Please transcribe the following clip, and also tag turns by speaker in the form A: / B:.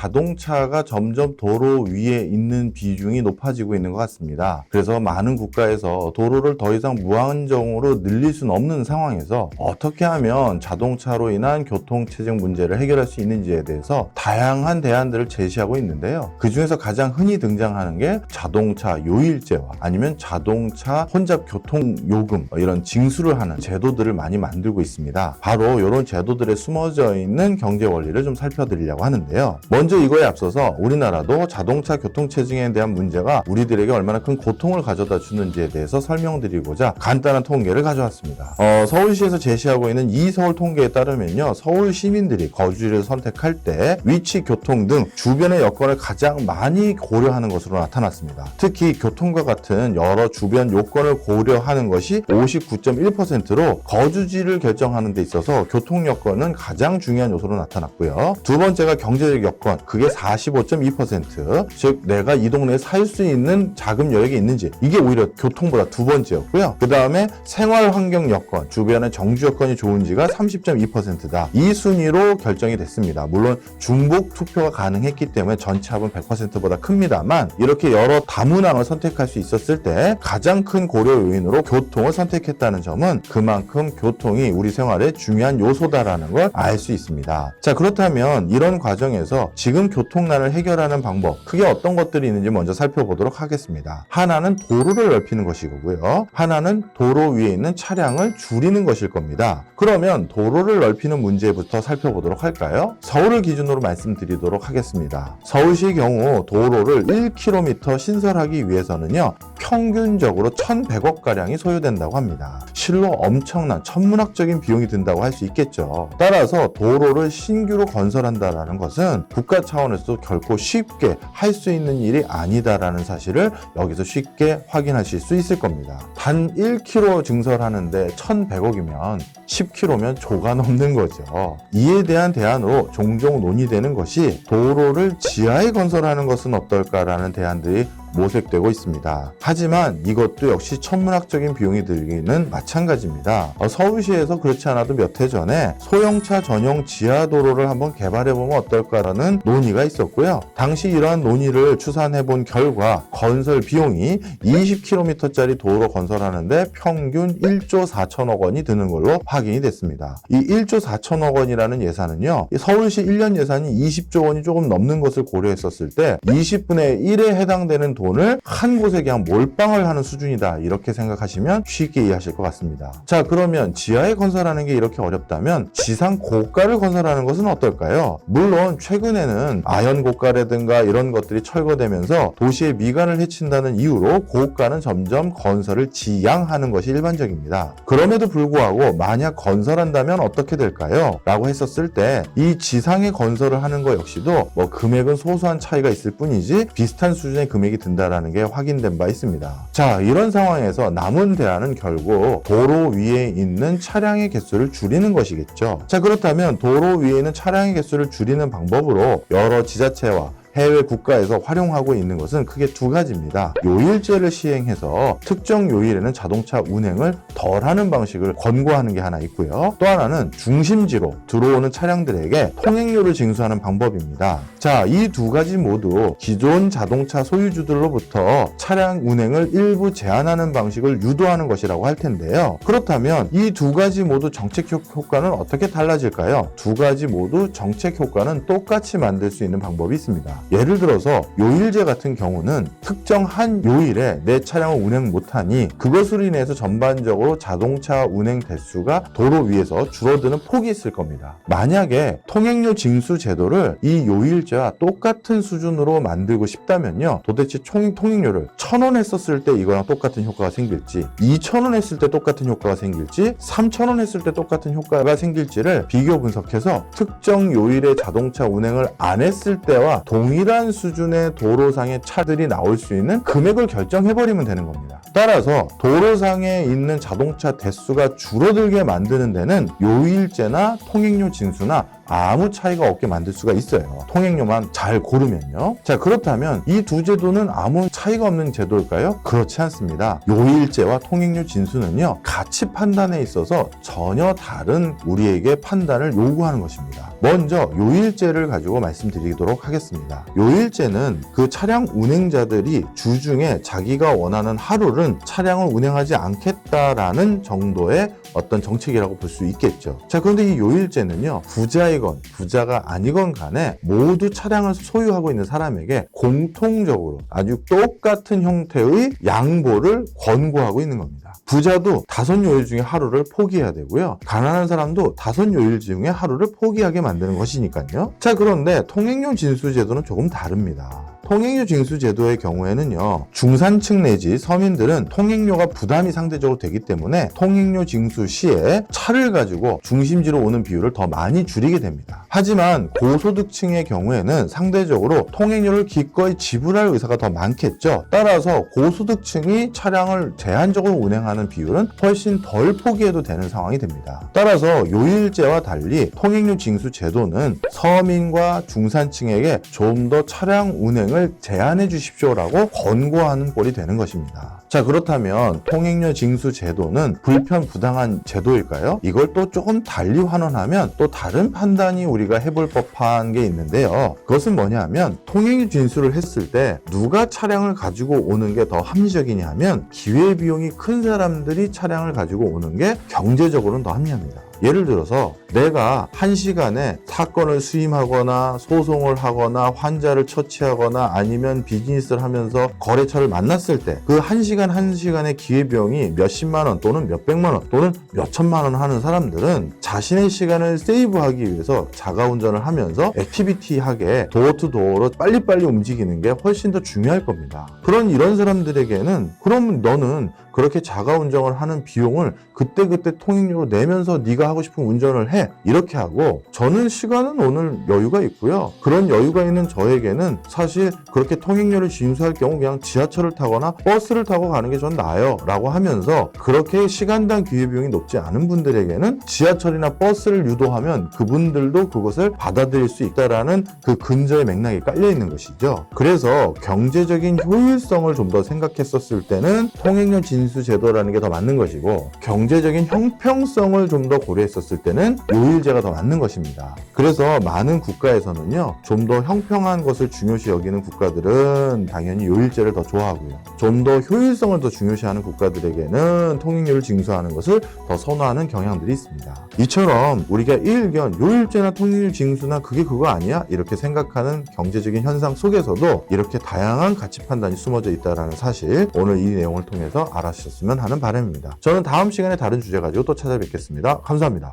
A: 자동차가 점점 도로 위에 있는 비중이 높아지고 있는 것 같습니다. 그래서 많은 국가에서 도로를 더 이상 무한정으로 늘릴 수는 없는 상황에서 어떻게 하면 자동차로 인한 교통체증 문제를 해결할 수 있는지에 대해서 다양한 대안들을 제시하고 있는데요. 그 중에서 가장 흔히 등장하는 게 자동차 요일제와 아니면 자동차 혼잡 교통요금 이런 징수를 하는 제도들을 많이 만들고 있습니다. 바로 이런 제도들에 숨어져 있는 경제 원리를 좀 살펴드리려고 하는데요. 먼저 이거에 앞서서 우리나라도 자동차 교통체증에 대한 문제가 우리들에게 얼마나 큰 고통을 가져다 주는지에 대해서 설명드리고자 간단한 통계를 가져왔습니다. 서울시에서 제시하고 있는 이 서울 통계에 따르면요, 서울 시민들이 거주지를 선택할 때 위치, 교통 등 주변의 여건을 가장 많이 고려하는 것으로 나타났습니다. 특히 교통과 같은 여러 주변 요건을 고려하는 것이 59.1%로 거주지를 결정하는 데 있어서 교통 여건은 가장 중요한 요소로 나타났고요. 두 번째가 경제적 여건, 그게 45.2%, 즉 내가 이 동네에 살 수 있는 자금 여력이 있는지, 이게 오히려 교통보다 두 번째였고요. 그 다음에 생활 환경 여건, 주변의 정주 여건이 좋은지가 30.2%다. 이 순위로 결정이 됐습니다. 물론 중복 투표가 가능했기 때문에 전체 합은 100%보다 큽니다만, 이렇게 여러 다문항을 선택할 수 있었을 때 가장 큰 고려 요인으로 교통을 선택했다는 점은 그만큼 교통이 우리 생활의 중요한 요소다라는 걸 알 수 있습니다. 자, 그렇다면 이런 과정에서 지금 교통난을 해결하는 방법, 크게 어떤 것들이 있는지 먼저 살펴보도록 하겠습니다. 하나는 도로를 넓히는 것이고요. 하나는 도로 위에 있는 차량을 줄이는 것일 겁니다. 그러면 도로를 넓히는 문제부터 살펴보도록 할까요? 서울을 기준으로 말씀드리도록 하겠습니다. 서울시의 경우 도로를 1km 신설하기 위해서는요, 평균적으로 1,100억가량이 소요된다고 합니다. 실로 엄청난 천문학적인 비용이 든다고 할 수 있겠죠. 따라서 도로를 신규로 건설한다는 것은 국가 차원에서도 결코 쉽게 할 수 있는 일이 아니다라는 사실을 여기서 쉽게 확인하실 수 있을 겁니다. 단 1km 증설하는데 1,100억이면 10km면 조가 넘는 거죠. 이에 대한 대안으로 종종 논의되는 것이 도로를 지하에 건설하는 것은 어떨까라는 대안들이 모색되고 있습니다. 하지만 이것도 역시 천문학적인 비용이 들기는 마찬가지입니다. 서울시에서 그렇지 않아도 몇 해 전에 소형차 전용 지하도로를 한번 개발해보면 어떨까라는 논의가 있었고요. 당시 이러한 논의를 추산해본 결과 건설 비용이 20km짜리 도로 건설하는데 평균 1조 4천억 원이 드는 걸로 확인이 됐습니다. 이 1조 4천억 원이라는 예산은요, 서울시 1년 예산이 20조 원이 조금 넘는 것을 고려했었을 때 20분의 1에 해당되는 돈을 한 곳에 그냥 몰빵을 하는 수준이다, 이렇게 생각하시면 쉽게 이해하실 것 같습니다. 자, 그러면 지하에 건설하는 게 이렇게 어렵다면 지상 고가를 건설하는 것은 어떨까요? 물론 최근에는 아연 고가라든가 이런 것들이 철거되면서 도시의 미관을 해친다는 이유로 고가는 점점 건설을 지양하는 것이 일반적입니다. 그럼에도 불구하고 만약 건설한다면 어떻게 될까요? 라고 했었을 때 이 지상에 건설을 하는 것 역시도 금액은 소소한 차이가 있을 뿐이지 비슷한 수준의 금액이 든다라는 게 확인된 바 있습니다. 자, 이런 상황에서 남은 대안은 결국 도로 위에 있는 차량의 개수를 줄이는 것이겠죠. 자, 그렇다면 도로 위에 있는 차량의 개수를 줄이는 방법으로 여러 지자체와 해외 국가에서 활용하고 있는 것은 크게 두 가지입니다. 요일제를 시행해서 특정 요일에는 자동차 운행을 덜 하는 방식을 권고하는 게 하나 있고요. 또 하나는 중심지로 들어오는 차량들에게 통행료를 징수하는 방법입니다. 자, 이 두 가지 모두 기존 자동차 소유주들로부터 차량 운행을 일부 제한하는 방식을 유도하는 것이라고 할 텐데요. 그렇다면 이 두 가지 모두 정책 효과는 어떻게 달라질까요? 두 가지 모두 정책 효과는 똑같이 만들 수 있는 방법이 있습니다. 예를 들어서 요일제 같은 경우는 특정 한 요일에 내 차량을 운행 못하니 그것으로 인해서 전반적으로 자동차 운행 대수가 도로 위에서 줄어드는 폭이 있을 겁니다. 만약에 통행료 징수 제도를 이 요일제와 똑같은 수준으로 만들고 싶다면요, 도대체 통행료를 1,000원 했었을 때 이거랑 똑같은 효과가 생길지, 2,000원 했을 때 똑같은 효과가 생길지, 3,000원 했을 때 똑같은 효과가 생길지를 비교 분석해서 특정 요일에 자동차 운행을 안 했을 때와 동일한 수준의 도로상의 차들이 나올 수 있는 금액을 결정해버리면 되는 겁니다. 따라서 도로상에 있는 자동차 대수가 줄어들게 만드는 데는 요일제나 통행료 징수나 아무 차이가 없게 만들 수가 있어요. 통행료만 잘 고르면요. 자, 그렇다면 이 두 제도는 아무 차이가 없는 제도일까요? 그렇지 않습니다. 요일제와 통행료 징수는요, 가치 판단에 있어서 전혀 다른 우리에게 판단을 요구하는 것입니다. 먼저 요일제를 가지고 말씀드리도록 하겠습니다. 요일제는 그 차량 운행자들이 주중에 자기가 원하는 하루는 차량을 운행하지 않겠다라는 정도의 어떤 정책이라고 볼 수 있겠죠. 자, 그런데 이 요일제는요, 부자이건 부자가 아니건 간에 모두 차량을 소유하고 있는 사람에게 공통적으로 아주 똑같은 형태의 양보를 권고하고 있는 겁니다. 부자도 5요일 중에 하루를 포기해야 되고요. 가난한 사람도 5요일 중에 하루를 포기하게 만드는 것이니까요. 자, 그런데 통행료 징수 제도는 조금 다릅니다. 통행료 징수 제도의 경우에는요, 중산층 내지 서민들은 통행료가 부담이 상대적으로 되기 때문에 통행료 징수 시에 차를 가지고 중심지로 오는 비율을 더 많이 줄이게 됩니다. 하지만 고소득층의 경우에는 상대적으로 통행료를 기꺼이 지불할 의사가 더 많겠죠. 따라서 고소득층이 차량을 제한적으로 운행하는 비율은 훨씬 덜 포기해도 되는 상황이 됩니다. 따라서 요일제와 달리 통행료 징수 제도는 서민과 중산층에게 좀 더 차량 운행을 제한해 주십시오라고 권고하는 꼴이 되는 것입니다. 자, 그렇다면 통행료 징수 제도는 불편 부당한 제도일까요? 이걸 또 조금 달리 환원하면 또 다른 판단이 우리가 해볼 법한 게 있는데요. 그것은 뭐냐 하면 통행료 징수를 했을 때 누가 차량을 가지고 오는 게 더 합리적이냐 하면 기회비용이 큰 사람들이 차량을 가지고 오는 게 경제적으로는 더 합리합니다. 예를 들어서 내가 1시간에 사건을 수임하거나 소송을 하거나 환자를 처치하거나 아니면 비즈니스를 하면서 거래처를 만났을 때 그 1시간의 기회비용이 몇십만 원 또는 몇백만 원 또는 몇천만 원 하는 사람들은 자신의 시간을 세이브하기 위해서 자가운전을 하면서 액티비티하게 도어투도어로 빨리빨리 움직이는 게 훨씬 더 중요할 겁니다. 이런 사람들에게는 그럼 너는 그렇게 자가운전을 하는 비용을 그때그때 통행료로 내면서 네가 하고 싶은 운전을 해. 이렇게 하고 저는 시간은 오늘 여유가 있고요. 그런 여유가 있는 저에게는 사실 그렇게 통행료를 징수할 경우 그냥 지하철을 타거나 버스를 타고 가는 게 전 나아요 라고 하면서 그렇게 시간당 기회비용이 높지 않은 분들에게는 지하철이나 버스를 유도하면 그분들도 그것을 받아들일 수 있다라는 그 근저의 맥락이 깔려 있는 것이죠. 그래서 경제적인 효율성을 좀 더 생각했었을 때는 통행료 징수 제도라는 게 더 맞는 것이고 경제적인 형평성을 좀 더 고려했었을 때는 요일제가 더 맞는 것입니다. 그래서 많은 국가에서는요, 좀 더 형평한 것을 중요시 여기는 국가들은 당연히 요일제를 더 좋아하고요. 좀 더 효율성을 더 중요시하는 국가들에게는 통행료를 징수하는 것을 더 선호하는 경향들이 있습니다. 이처럼 우리가 일견 요일제나 통행료 징수나 그게 그거 아니야? 이렇게 생각하는 경제적인 현상 속에서도 이렇게 다양한 가치 판단이 숨어져 있다는 사실, 오늘 이 내용을 통해서 알아주셨으면 하는 바람입니다. 저는 다음 시간에 다른 주제 가지고 또 찾아뵙겠습니다. 감사합니다.